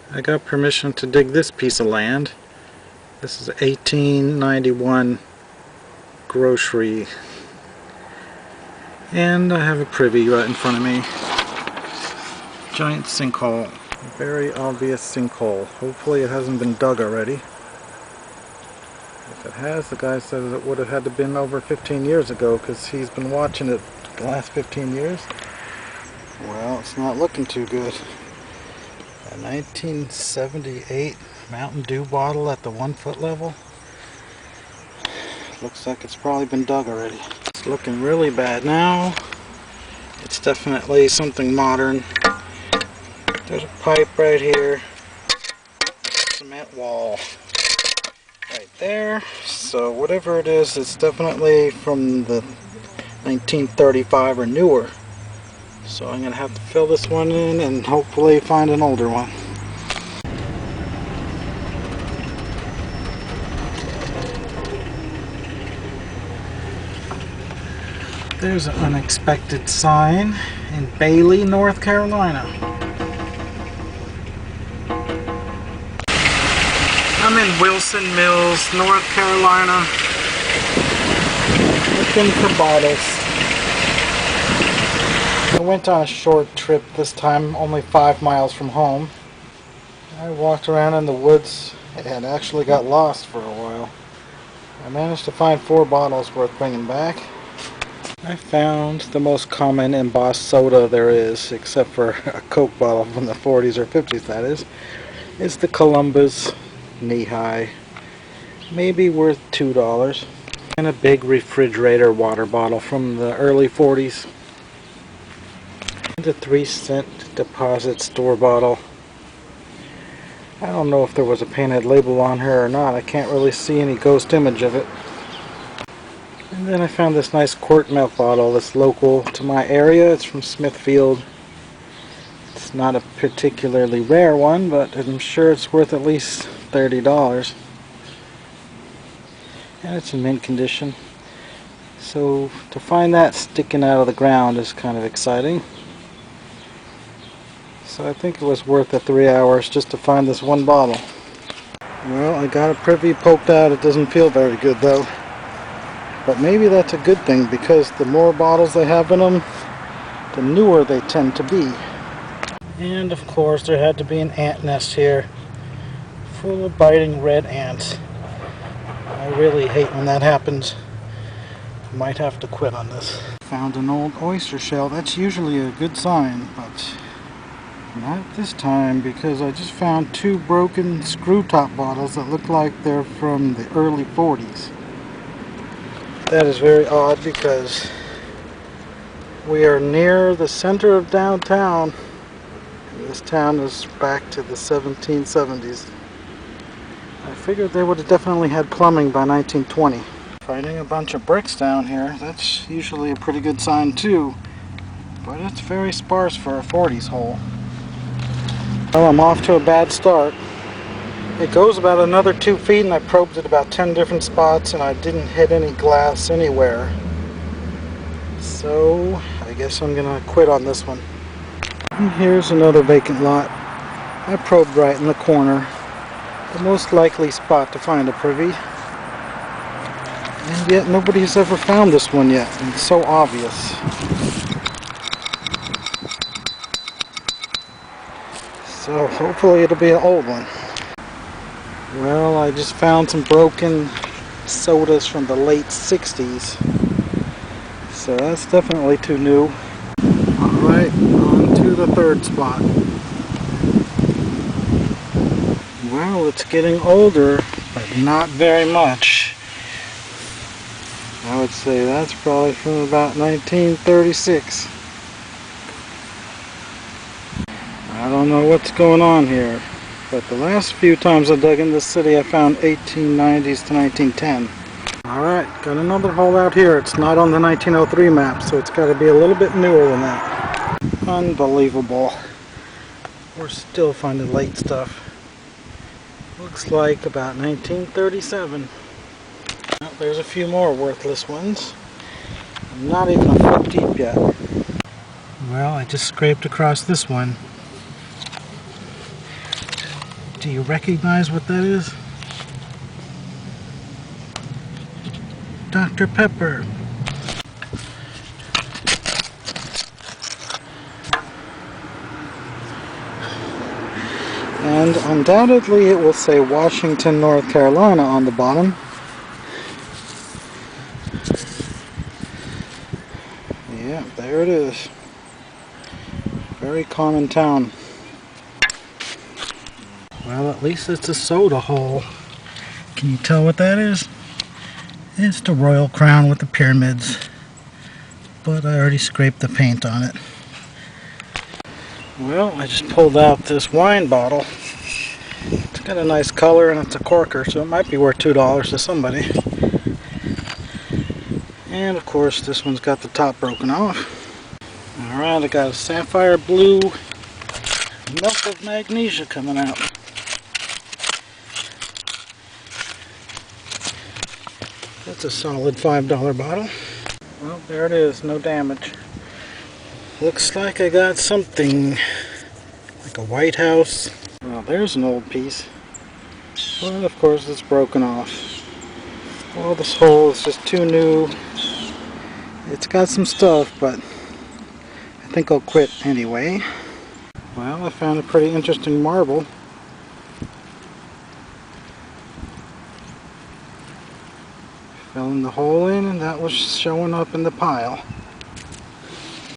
I got permission to dig this piece of land. This is 1891 grocery. And I have a privy right in front of me. Giant sinkhole. Very obvious sinkhole. Hopefully it hasn't been dug already. If it has, the guy says it would have had to been over 15 years ago because he's been watching it the last 15 years. Well, it's not looking too good. A 1978 Mountain Dew bottle at the 1 foot level. Looks like it's probably been dug already. It's looking really bad now. It's definitely something modern. There's a pipe right here. Cement wall right there. So whatever it is, it's definitely from the 1935 or newer. So I'm going to have to fill this one in and hopefully find an older one. There's an unexpected sign in Bailey, North Carolina. I'm in Wilson Mills, North Carolina, looking for bottles. I went on a short trip this time, only 5 miles from home. I walked around in the woods and actually got lost for a while. I managed to find 4 bottles worth bringing back. I found the most common embossed soda there is, except for a Coke bottle from the 40s or 50s that is. It's the Columbus knee-high, maybe worth $2. And a big refrigerator water bottle from the early 40s. The 3-cent deposit store bottle. I don't know if there was a painted label on her or not. I can't really see any ghost image of it. And then I found this nice quart milk bottle that's local to my area. It's from Smithfield. It's not a particularly rare one, but I'm sure it's worth at least $30. And it's in mint condition. So to find that sticking out of the ground is kind of exciting. So I think it was worth the 3 hours just to find this one bottle. Well, I got a privy poked out. It doesn't feel very good though. But maybe that's a good thing, because the more bottles they have in them, the newer they tend to be. And of course there had to be an ant nest here, full of biting red ants. I really hate when that happens. I might have to quit on this. Found an old oyster shell. That's usually a good sign, but not this time, because I just found 2 broken screw top bottles that look like they're from the early 40s. That is very odd, because we are near the center of downtown. This town is back to the 1770s. I figured they would have definitely had plumbing by 1920. Finding a bunch of bricks down here, that's usually a pretty good sign too. But it's very sparse for a 40s hole. Well, I'm off to a bad start. It goes about another 2 feet, and I probed it about 10 different spots, and I didn't hit any glass anywhere. So I guess I'm gonna quit on this one. And here's another vacant lot. I probed right in the corner, the most likely spot to find a privy. And yet nobody's ever found this one yet, and it's so obvious. So hopefully it'll be an old one. Well, I just found some broken sodas from the late 60s. So that's definitely too new. Alright, on to the 3rd spot. Well, it's getting older, but not very much. I would say that's probably from about 1936. I don't know what's going on here, but the last few times I dug in this city I found 1890s to 1910. Alright, got another hole out here. It's not on the 1903 map, so it's got to be a little bit newer than that. Unbelievable. We're still finding late stuff. Looks like about 1937. Well, there's a few more worthless ones. I'm not even a foot deep yet. Well, I just scraped across this one. Do you recognize what that is? Dr. Pepper. And undoubtedly it will say Washington, North Carolina on the bottom. Yeah, there it is. Very common town. Well, at least it's a soda hole. Can you tell what that is? It's the Royal Crown with the pyramids. But I already scraped the paint on it. Well, I just pulled out this wine bottle. It's got a nice color and it's a corker, so it might be worth $2 to somebody. And of course, this one's got the top broken off. Alright, I got a sapphire blue milk of magnesia coming out. That's a solid $5 bottle. Well, there it is, no damage. Looks like I got something like a White House. Well, there's an old piece. Well, of course it's broken off. Well, this hole is just too new. It's got some stuff, but I think I'll quit anyway. Well, I found a pretty interesting marble. Filling the hole in, and that was showing up in the pile.